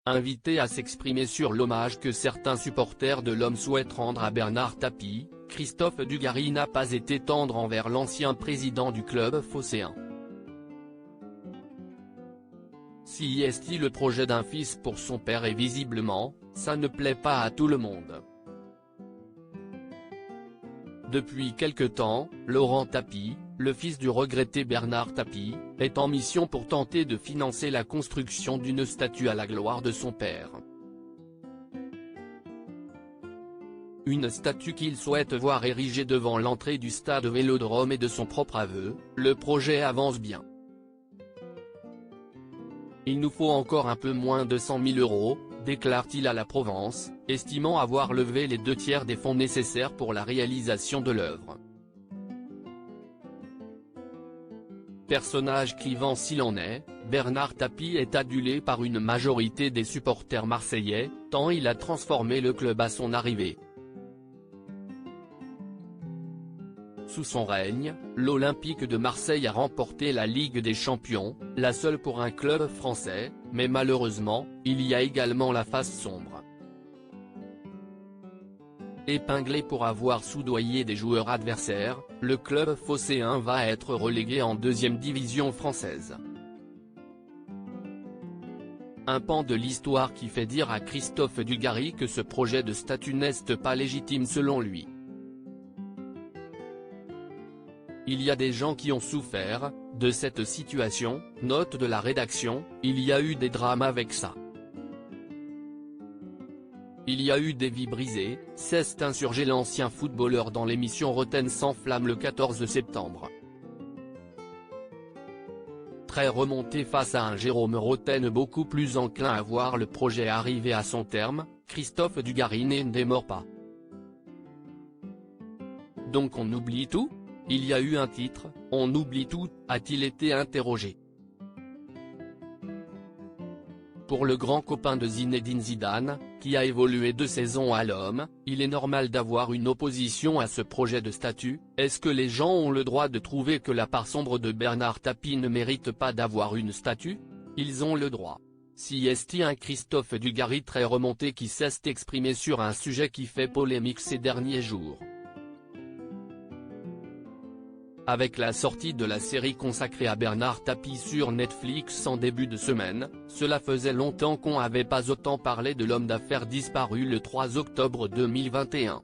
Invité à s'exprimer sur l'hommage que certains supporters de l'homme souhaitent rendre à Bernard Tapie, Christophe Dugarry n'a pas été tendre envers l'ancien président du club phocéen. Si est-il le projet d'un fils pour son père et visiblement, ça ne plaît pas à tout le monde. Depuis quelque temps, Laurent Tapie, le fils du regretté Bernard Tapie, est en mission pour tenter de financer la construction d'une statue à la gloire de son père. Une statue qu'il souhaite voir érigée devant l'entrée du stade Vélodrome et de son propre aveu, le projet avance bien. Il nous faut encore un peu moins de 100 000 €, déclare-t-il à la Provence, estimant avoir levé les 2/3 des fonds nécessaires pour la réalisation de l'œuvre. Personnage clivant s'il en est, Bernard Tapie est adulé par une majorité des supporters marseillais, tant il a transformé le club à son arrivée. Sous son règne, l'Olympique de Marseille a remporté la Ligue des Champions, la seule pour un club français, mais malheureusement, il y a également la face sombre. Épinglé pour avoir soudoyé des joueurs adversaires, le club phocéen va être relégué en 2e division française. Un pan de l'histoire qui fait dire à Christophe Dugarry que ce projet de statue n'est pas légitime selon lui. Il y a des gens qui ont souffert de cette situation, note de la rédaction, il y a eu des drames avec ça. Il y a eu des vies brisées, s'est insurgé l'ancien footballeur dans l'émission Roten sans flamme le 14 septembre. Très remonté face à un Jérôme Roten beaucoup plus enclin à voir le projet arriver à son terme, Christophe Dugarry ne démord pas. Donc on oublie tout ? Il y a eu un titre, on oublie tout, a-t-il été interrogé. Pour le grand copain de Zinedine Zidane, qui a évolué 2 saisons à l'Homme, il est normal d'avoir une opposition à ce projet de statue. Est-ce que les gens ont le droit de trouver que la part sombre de Bernard Tapie ne mérite pas d'avoir une statue? Ils ont le droit. Si est-il un Christophe Dugarry très remonté qui s'est exprimé sur un sujet qui fait polémique ces derniers jours. Avec la sortie de la série consacrée à Bernard Tapie sur Netflix en début de semaine, cela faisait longtemps qu'on n'avait pas autant parlé de l'homme d'affaires disparu le 3 octobre 2021.